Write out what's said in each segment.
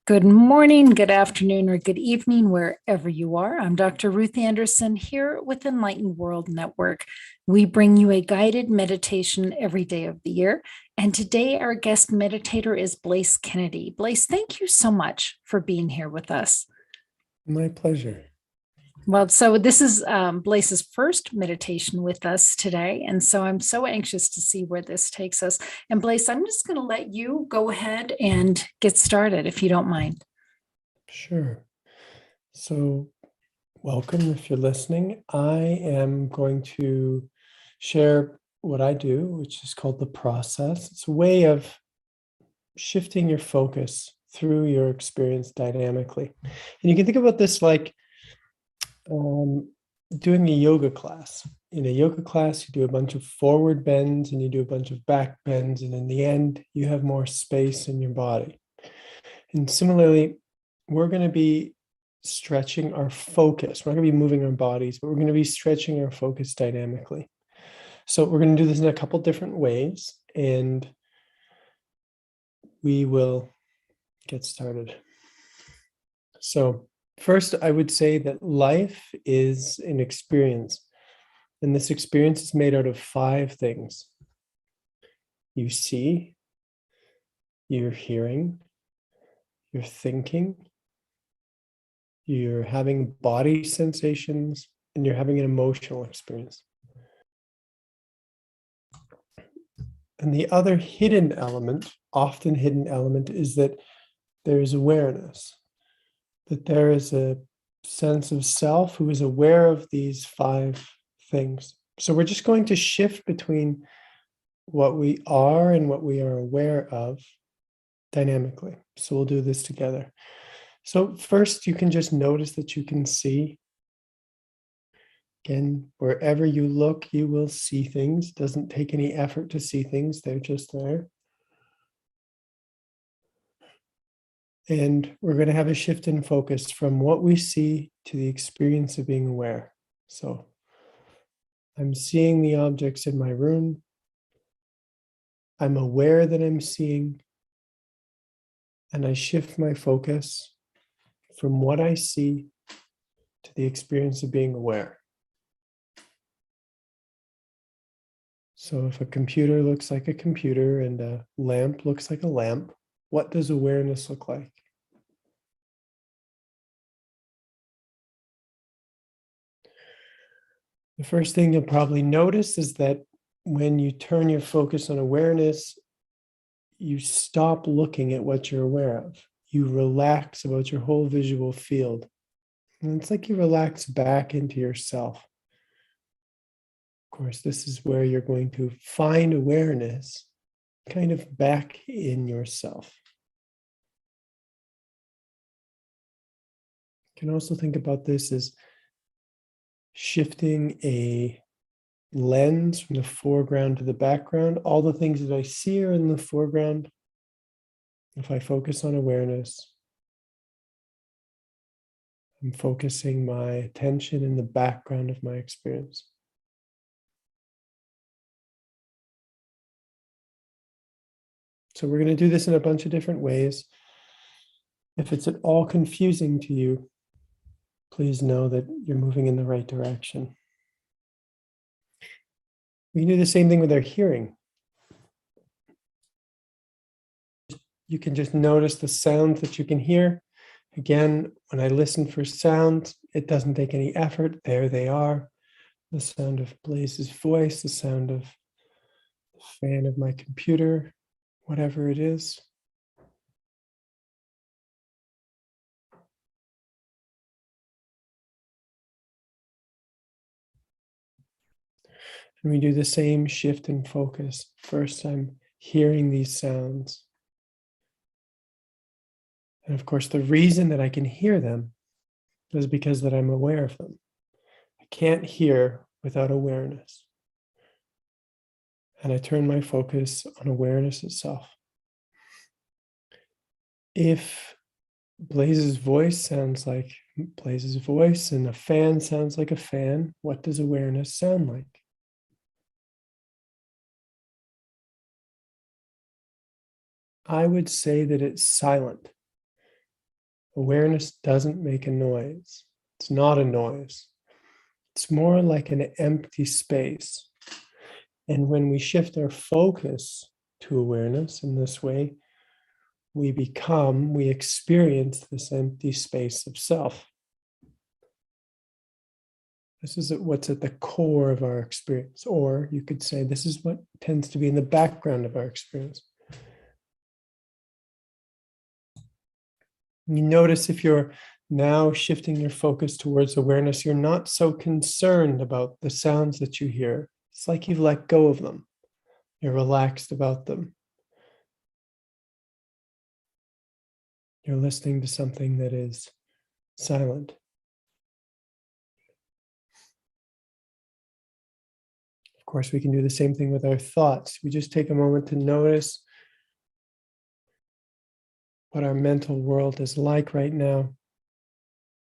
Good morning, good afternoon, or good evening, wherever you are. I'm Dr. Ruth Anderson here with Enlightened World Network. We bring you a guided meditation every day of the year. And today, our guest meditator is Blaise Kennedy. Blaise, thank you so much for being here with us. My pleasure. Well, so this is Blaise's first meditation with us today. And so I'm so anxious to see where this takes us. And Blaise, I'm just going to let you go ahead and get started, if you don't mind. Sure. So welcome if you're listening. I am going to share what I do, which is called the process. It's a way of shifting your focus through your experience dynamically. And you can think about this like doing a yoga class. In a yoga class, you do a bunch of forward bends and you do a bunch of back bends. And in the end, you have more space in your body. And similarly, we're going to be stretching our focus. We're not going to be moving our bodies, but we're going to be stretching our focus dynamically. So we're going to do this in a couple different ways, and we will get started. So first, I would say that life is an experience, and this experience is made out of 5 things. You see, you're hearing, you're thinking, you're having body sensations, and you're having an emotional experience. And the other hidden element, often hidden element, is that there is awareness, that there is a sense of self who is aware of these 5 things. So we're just going to shift between what we are and what we are aware of dynamically. So we'll do this together. So first, you can just notice that you can see. Again, wherever you look, you will see things. It doesn't take any effort to see things. They're just there. And we're going to have a shift in focus from what we see to the experience of being aware. So I'm seeing the objects in my room. I'm aware that I'm seeing. And I shift my focus from what I see to the experience of being aware. So if a computer looks like a computer and a lamp looks like a lamp, what does awareness look like? The first thing you'll probably notice is that when you turn your focus on awareness, you stop looking at what you're aware of. You relax about your whole visual field. And it's like you relax back into yourself. Of course, this is where you're going to find awareness kind of back in yourself. You can also think about this as shifting a lens from the foreground to the background. All the things that I see are in the foreground. If I focus on awareness, I'm focusing my attention in the background of my experience. So we're going to do this in a bunch of different ways. If it's at all confusing to you, please know that you're moving in the right direction. We can do the same thing with our hearing. You can just notice the sounds that you can hear. Again, when I listen for sounds, it doesn't take any effort. There they are. The sound of Blaise's voice, the sound of the fan of my computer, whatever it is. And we do the same shift in focus. First, I'm hearing these sounds. And of course, the reason that I can hear them is because that I'm aware of them. I can't hear without awareness. And I turn my focus on awareness itself. If Blaise's voice sounds like Blaise's voice and a fan sounds like a fan, what does awareness sound like? I would say that it's silent. Awareness doesn't make a noise. It's not a noise. It's more like an empty space. And when we shift our focus to awareness in this way, we experience this empty space of self. This is what's at the core of our experience. Or you could say this is what tends to be in the background of our experience. You notice if you're now shifting your focus towards awareness, you're not so concerned about the sounds that you hear. It's like you've let go of them. You're relaxed about them. You're listening to something that is silent. Of course, we can do the same thing with our thoughts. We just take a moment to notice what our mental world is like right now,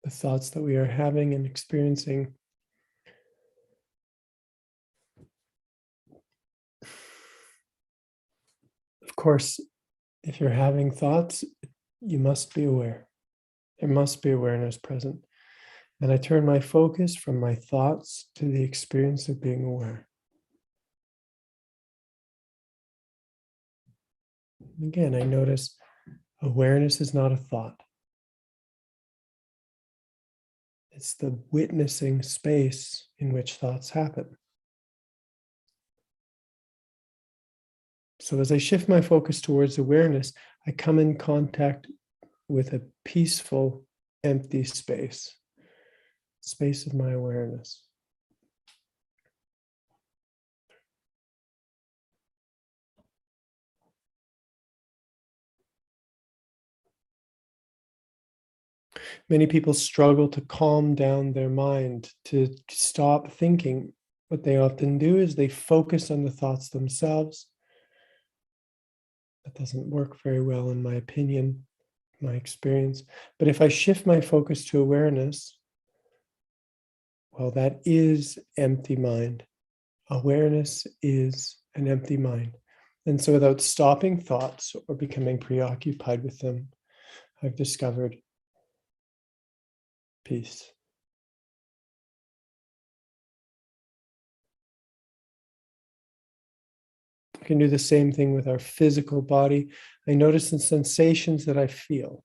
the thoughts that we are having and experiencing. Of course, if you're having thoughts, you must be aware. There must be awareness present. And I turn my focus from my thoughts to the experience of being aware. Again, I notice awareness is not a thought. It's the witnessing space in which thoughts happen. So as I shift my focus towards awareness, I come in contact with a peaceful, empty space of my awareness. Many people struggle to calm down their mind, to stop thinking. What they often do is they focus on the thoughts themselves. That doesn't work very well, in my opinion, my experience. But if I shift my focus to awareness, well, that is empty mind. Awareness is an empty mind. And so without stopping thoughts or becoming preoccupied with them, I've discovered peace. We can do the same thing with our physical body. I notice the sensations that I feel.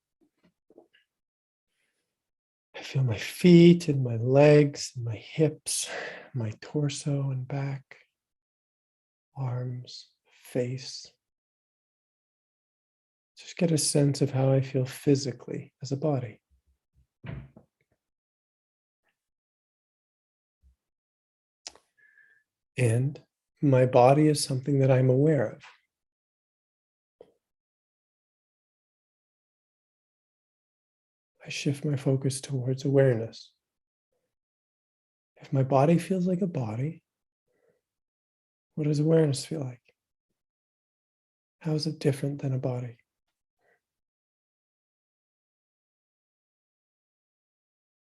I feel my feet and my legs and my hips, my torso and back, arms, face. Just get a sense of how I feel physically as a body. And my body is something that I'm aware of. I shift my focus towards awareness. If my body feels like a body, what does awareness feel like? How is it different than a body?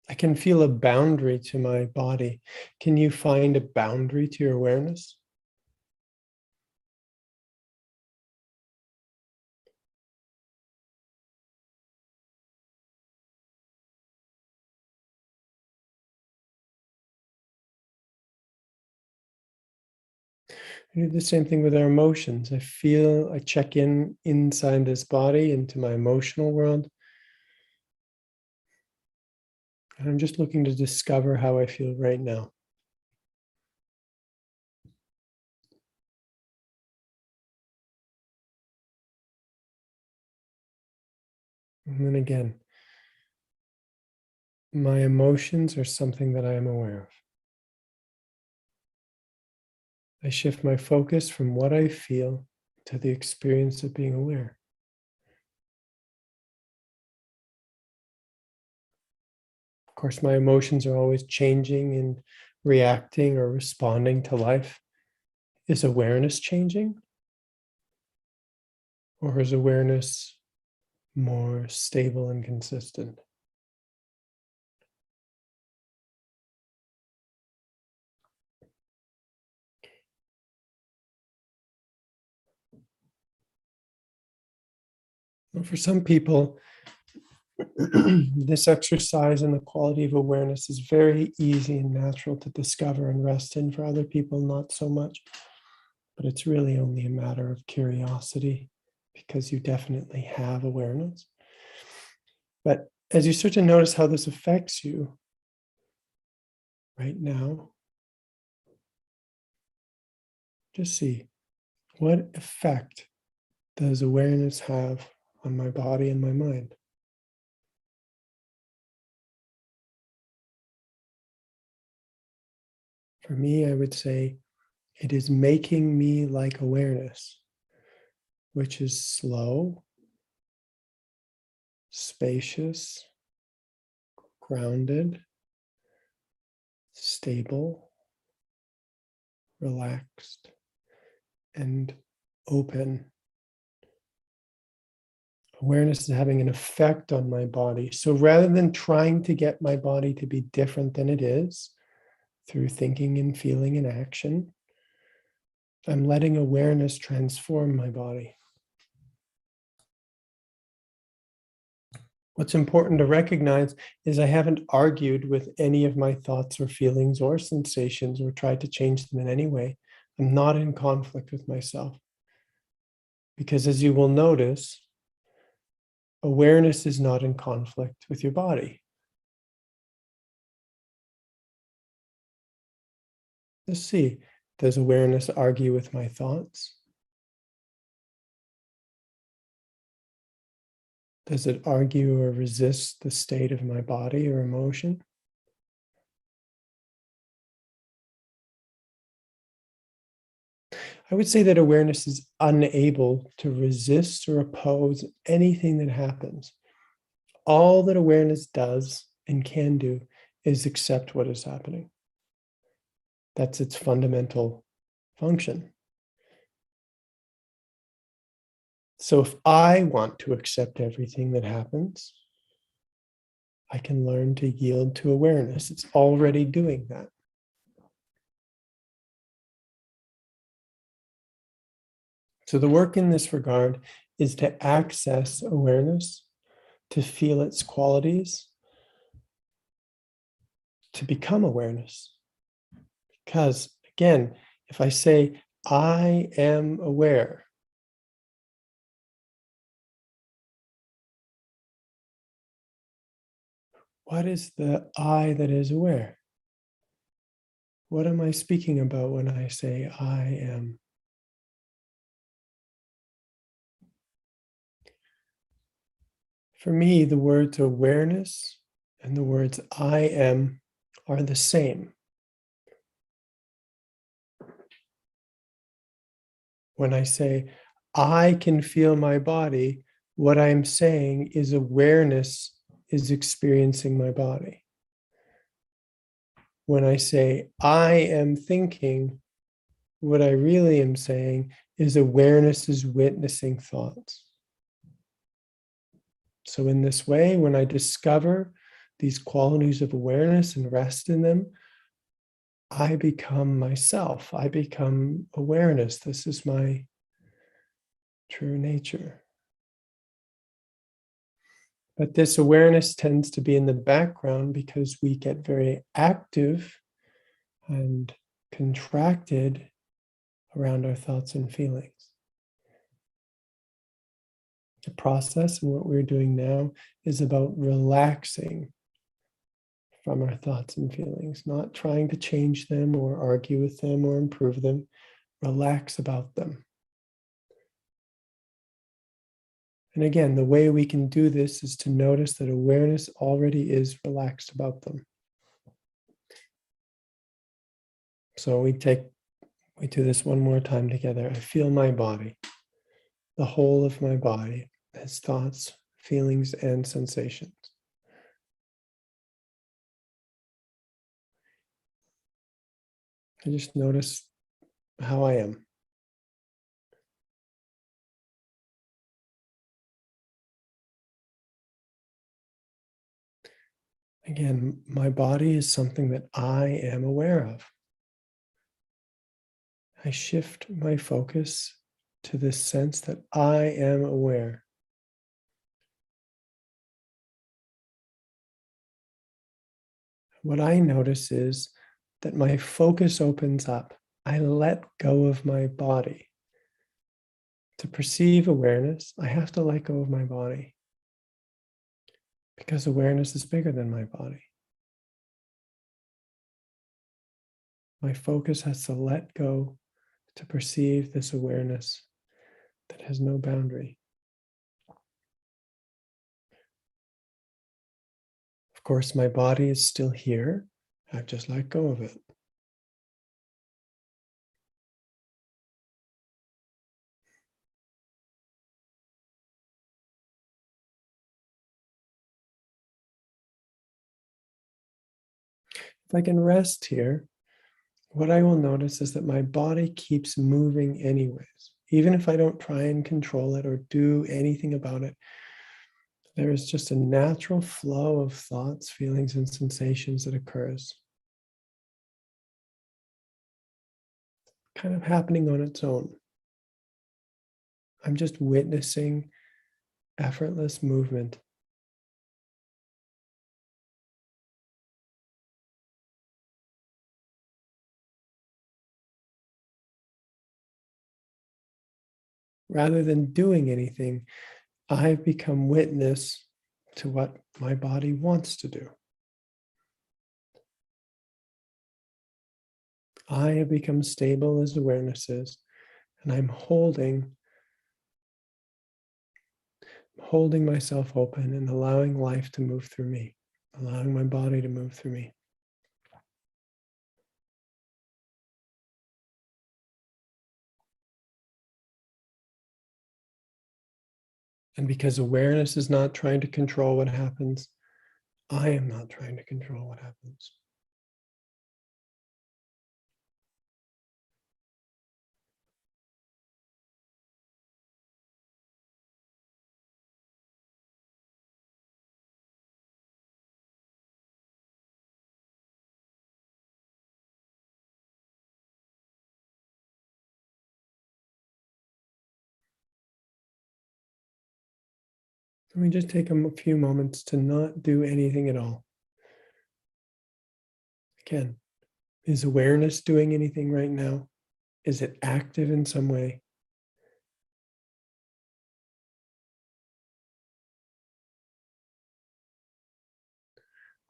I can feel a boundary to my body. Can you find a boundary to your awareness? We do the same thing with our emotions. I check in inside this body into my emotional world. And I'm just looking to discover how I feel right now. And then again, my emotions are something that I am aware of. I shift my focus from what I feel to the experience of being aware. Of course, my emotions are always changing and reacting or responding to life. Is awareness changing? Or is awareness more stable and consistent? Well, for some people, This exercise and the quality of awareness is very easy and natural to discover and rest in. For other people, not so much. But it's really only a matter of curiosity, because you definitely have awareness. But as you start to notice how this affects you right now, just see, what effect does awareness have on my body and my mind? For me, I would say it is making me like awareness, which is slow, spacious, grounded, stable, relaxed, and open. Awareness is having an effect on my body. So rather than trying to get my body to be different than it is through thinking and feeling and action, I'm letting awareness transform my body. What's important to recognize is I haven't argued with any of my thoughts or feelings or sensations or tried to change them in any way. I'm not in conflict with myself. Because as you will notice, awareness is not in conflict with your body. Let's see, does awareness argue with my thoughts? Does it argue or resist the state of my body or emotion? I would say that awareness is unable to resist or oppose anything that happens. All that awareness does and can do is accept what is happening. That's its fundamental function. So if I want to accept everything that happens, I can learn to yield to awareness. It's already doing that. So the work in this regard is to access awareness, to feel its qualities, to become awareness. Because again, if I say, I am aware, what is the I that is aware? What am I speaking about when I say I am? For me, the words awareness and the words I am are the same. When I say I can feel my body, what I'm saying is awareness is experiencing my body. When I say I am thinking, what I really am saying is awareness is witnessing thoughts. So in this way, when I discover these qualities of awareness and rest in them, I become myself. I become awareness. This is my true nature. But this awareness tends to be in the background because we get very active and contracted around our thoughts and feelings. The process and what we're doing now is about relaxing from our thoughts and feelings, not trying to change them or argue with them or improve them. Relax about them. And again, the way we can do this is to notice that awareness already is relaxed about them. So we do this one more time together. I feel my body, the whole of my body, as thoughts, feelings, and sensations. I just notice how I am. Again, my body is something that I am aware of. I shift my focus to this sense that I am aware. what I notice is that my focus opens up. I let go of my body. To perceive awareness, I have to let go of my body because awareness is bigger than my body. My focus has to let go to perceive this awareness that has no boundary. Of course, my body is still here. I've just let go of it. If I can rest here, what I will notice is that my body keeps moving anyways. Even if I don't try and control it or do anything about it, there is just a natural flow of thoughts, feelings, and sensations that occurs. Kind of happening on its own. I'm just witnessing effortless movement. Rather than doing anything, I've become witness to what my body wants to do. I have become stable as awareness is, and I'm holding myself open and allowing life to move through me, allowing my body to move through me. And because awareness is not trying to control what happens, I am not trying to control what happens. Let me just take a few moments to not do anything at all. Again, is awareness doing anything right now? Is it active in some way?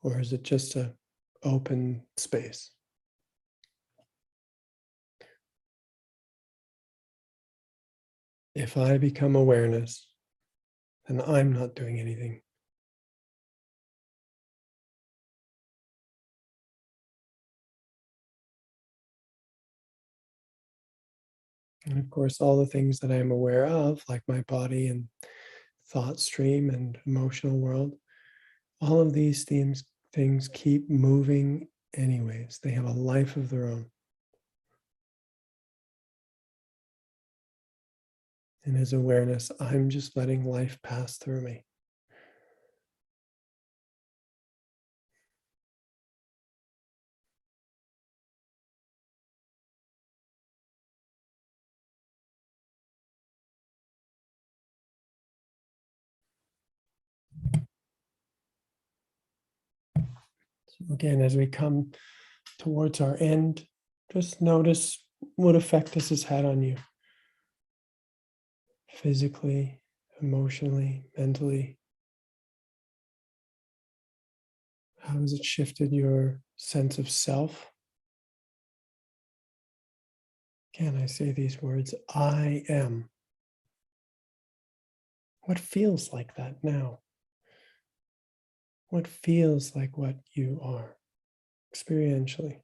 Or is it just an open space? If I become awareness, then I'm not doing anything. And of course, all the things that I'm aware of, like my body and thought stream and emotional world, all of these things keep moving anyways. They have a life of their own. And as awareness, I'm just letting life pass through me. So again, as we come towards our end, just notice what effect this has had on you. Physically, emotionally, mentally. How has it shifted your sense of self? Can I say these words? I am. What feels like that now? What feels like what you are experientially?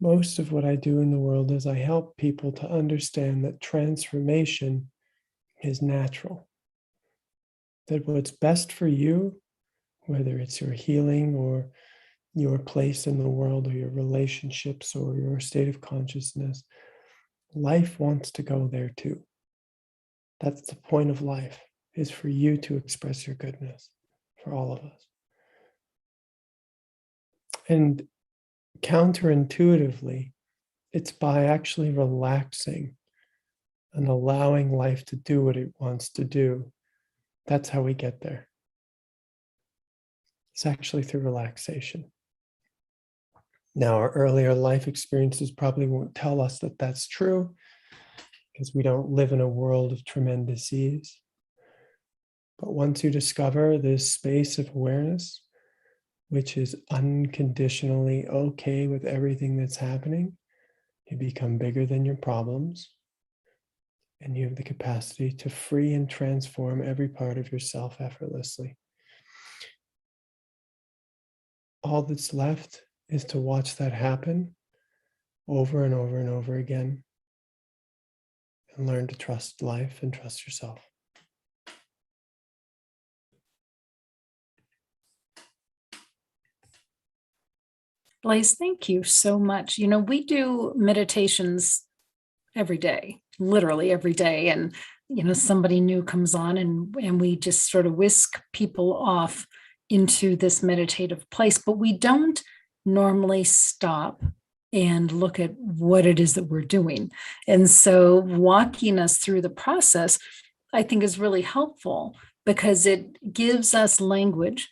Most of what I do in the world is I help people to understand that transformation is natural. That what's best for you whether it's your healing or your place in the world or your relationships or your state of consciousness. Life wants to go there too. That's the point of life, is for you to express your goodness, for all of us. And counterintuitively, it's by actually relaxing and allowing life to do what it wants to do. That's how we get there. It's actually through relaxation. Now, our earlier life experiences probably won't tell us that that's true, because we don't live in a world of tremendous ease. But once you discover this space of awareness, which is unconditionally okay with everything that's happening, you become bigger than your problems, and you have the capacity to free and transform every part of yourself effortlessly. All that's left is to watch that happen over and over and over again, and learn to trust life and trust yourself. Blaise, thank you so much. You know, we do meditations every day, literally every day. And, you know, somebody new comes on and we just sort of whisk people off into this meditative place, but we don't normally stop and look at what it is that we're doing. And so walking us through the process, I think, is really helpful because it gives us language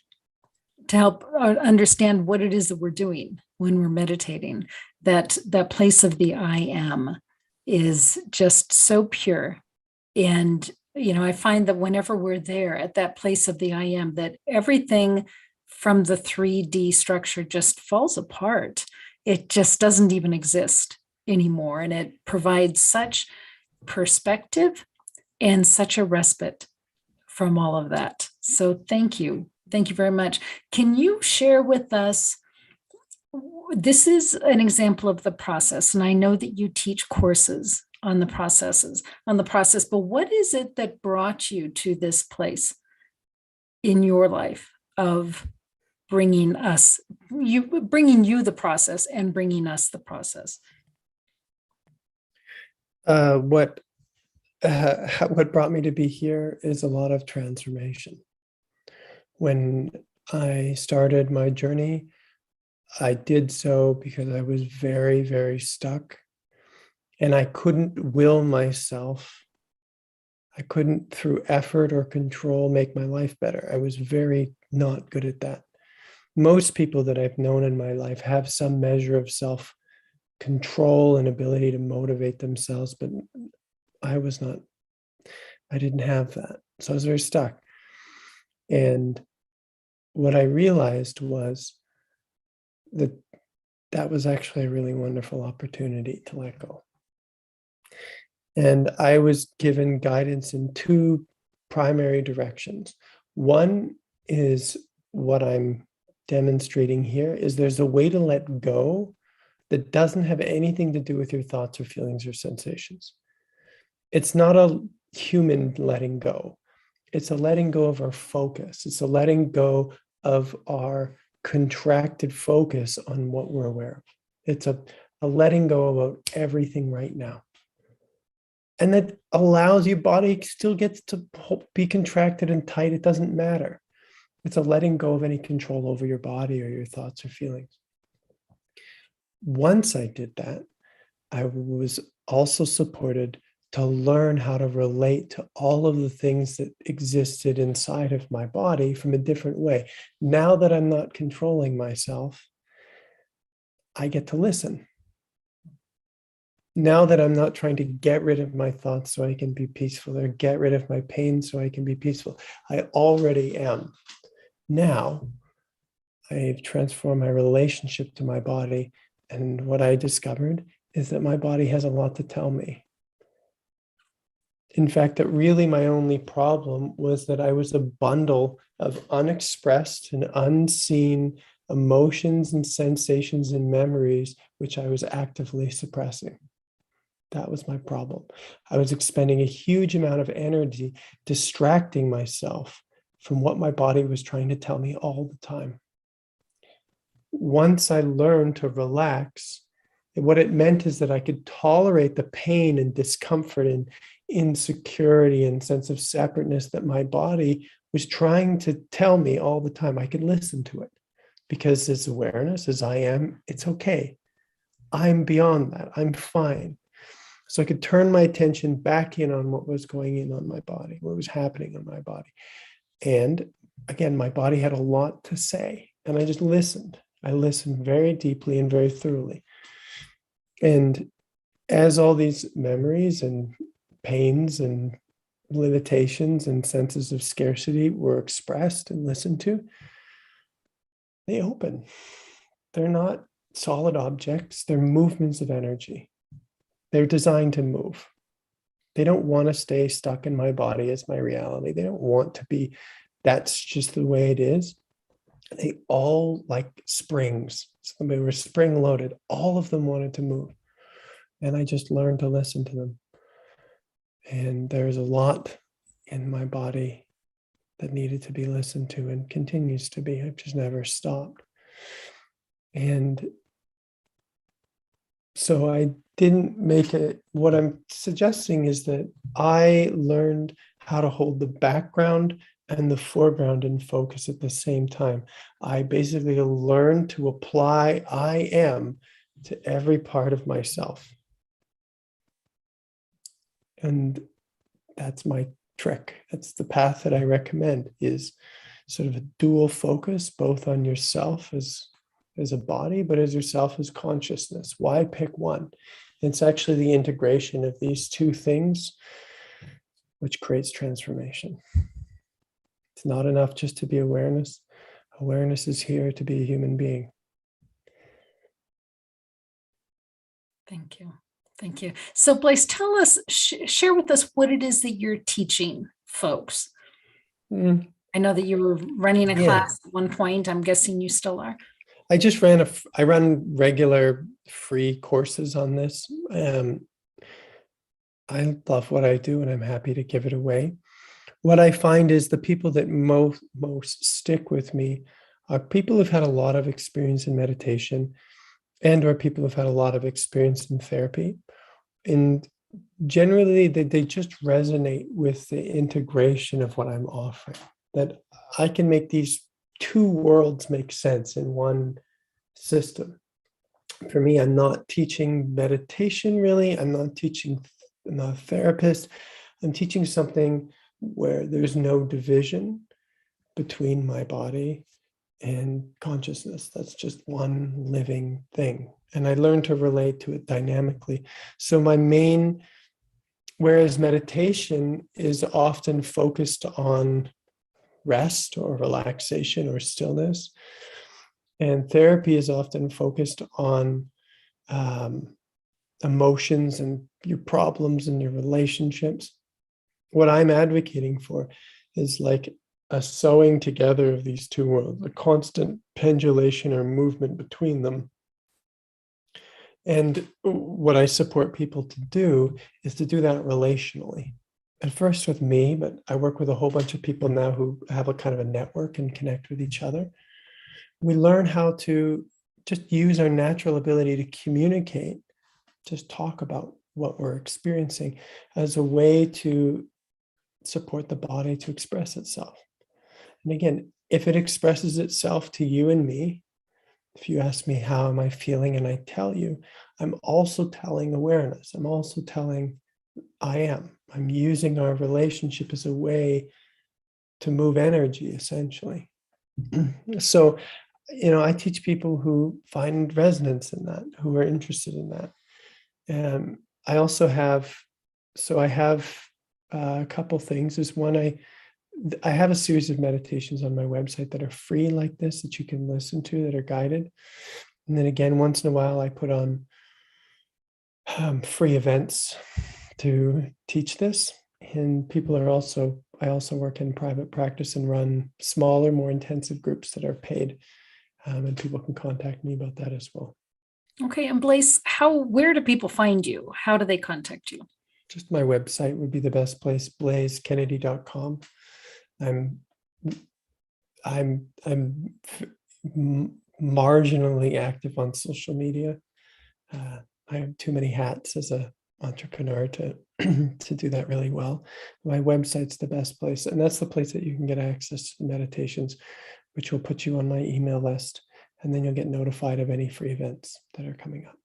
to help understand what it is that we're doing when we're meditating. That place of the I am is just so pure. And, you know, I find that whenever we're there at that place of the I am, that everything from the 3D structure just falls apart. It just doesn't even exist anymore. And it provides such perspective and such a respite from all of that. So thank you. Thank you very much. Can you share with us, this is an example of the process, and I know that you teach courses on the process, but what is it that brought you to this place in your life of bringing you the process and bringing us the process? What brought me to be here is a lot of transformation. When I started my journey, I did so because I was very, very stuck, and I couldn't will myself. I couldn't, through effort or control, make my life better. I was very not good at that. Most people that I've known in my life have some measure of self-control and ability to motivate themselves, but I didn't have that. So I was very stuck. And what I realized was that was actually a really wonderful opportunity to let go. And I was given guidance in two primary directions. One is what I'm demonstrating here, is there's a way to let go that doesn't have anything to do with your thoughts or feelings or sensations. It's not a human letting go. It's a letting go of our focus. It's a letting go of our contracted focus on what we're aware of. It's a letting go about everything right now. And that allows your body still gets to be contracted and tight. It doesn't matter. It's a letting go of any control over your body or your thoughts or feelings. Once I did that, I was also supported to learn how to relate to all of the things that existed inside of my body from a different way. Now that I'm not controlling myself, I get to listen. Now that I'm not trying to get rid of my thoughts so I can be peaceful, or get rid of my pain so I can be peaceful, I already am. Now, I've transformed my relationship to my body, and what I discovered is that my body has a lot to tell me. In fact, that really my only problem was that I was a bundle of unexpressed and unseen emotions and sensations and memories, which I was actively suppressing. That was my problem. I was expending a huge amount of energy distracting myself from what my body was trying to tell me all the time. Once I learned to relax, what it meant is that I could tolerate the pain and discomfort and insecurity and sense of separateness that my body was trying to tell me all the time. I could listen to it because as awareness, as I am, it's okay. I'm beyond that. I'm fine. So I could turn my attention back in on what was going in on my body, what was happening on my body. And again, my body had a lot to say, and I just listened. I listened very deeply and very thoroughly. And as all these memories and pains and limitations and senses of scarcity were expressed and listened to, they open. They're not solid objects, they're movements of energy. They're designed to move. They don't want to stay stuck in my body as my reality. They don't want to be, that's just the way it is. They all, like springs, so they were spring loaded. All of them wanted to move. And I just learned to listen to them. And there's a lot in my body that needed to be listened to and continues to be. I've just never stopped. And so I didn't make it. What I'm suggesting is that I learned how to hold the background and the foreground in focus at the same time. I basically learned to apply I am to every part of myself. And that's my trick. That's the path that I recommend, is sort of a dual focus, both on yourself as a body, but as yourself as consciousness. Why pick one? It's actually the integration of these two things which creates transformation. It's not enough just to be awareness. Awareness is here to be a human being. Thank you. Thank you. So Blaise, tell us, share with us what it is that you're teaching folks. I know that you were running a class at one point. I'm guessing you still are. I just I run regular free courses on this. I love what I do and I'm happy to give it away. What I find is the people that most stick with me are people who've had a lot of experience in meditation and or people who've had a lot of experience in therapy. And generally they just resonate with the integration of what I'm offering, that I can make these two worlds make sense in one system. For me, I'm not teaching meditation really. I'm not a therapist. I'm teaching something where there's no division between my body and consciousness. That's just one living thing. And I learned to relate to it dynamically. So whereas meditation is often focused on rest or relaxation or stillness, and therapy is often focused on emotions and your problems and your relationships. What I'm advocating for is like a sewing together of these two worlds, a constant pendulation or movement between them. And what I support people to do is to do that relationally. At first with me, but I work with a whole bunch of people now who have a kind of a network and connect with each other. We learn how to just use our natural ability to communicate, just talk about what we're experiencing as a way to support the body to express itself. And again, if it expresses itself to you and me, if you ask me, how am I feeling? And I tell you, I'm also telling awareness. I'm also telling I am. I'm using our relationship as a way to move energy, essentially. So, I teach people who find resonance in that, who are interested in that. And I also have, I have a couple things. There's one, I have a series of meditations on my website that are free like this, that you can listen to, that are guided. And then again, once in a while, I put on free events to teach this. And I also work in private practice and run smaller, more intensive groups that are paid. And people can contact me about that as well. Okay. And Blaise, where do people find you? How do they contact you? Just my website would be the best place, blaise kennedy.com. I'm marginally active on social media. I have too many hats as a entrepreneur to to do that really well. My website's the best place, and that's the place that you can get access to the meditations, which will put you on my email list, and then you'll get notified of any free events that are coming up.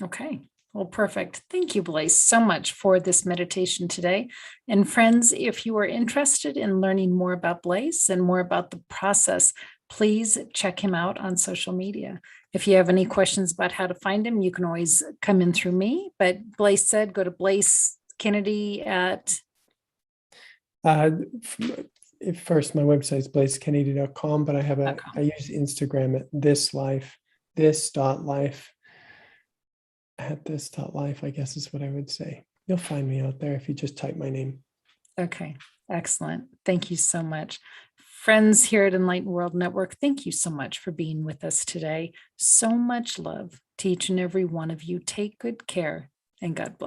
Okay. Well, perfect. Thank you, Blaise, so much for this meditation today. And friends, if you are interested in learning more about Blaise and more about the process, please check him out on social media. If you have any questions about how to find him, you can always come in through me. But Blaise said, go to Blaise Kennedy at. First, my website is blaisekennedy.com, but I use Instagram at this.life, at this.life, I guess is what I would say. You'll find me out there if you just type my name. Okay, excellent. Thank you so much. Friends here at Enlightened World Network, thank you so much for being with us today. So much love to each and every one of you. Take good care and God bless.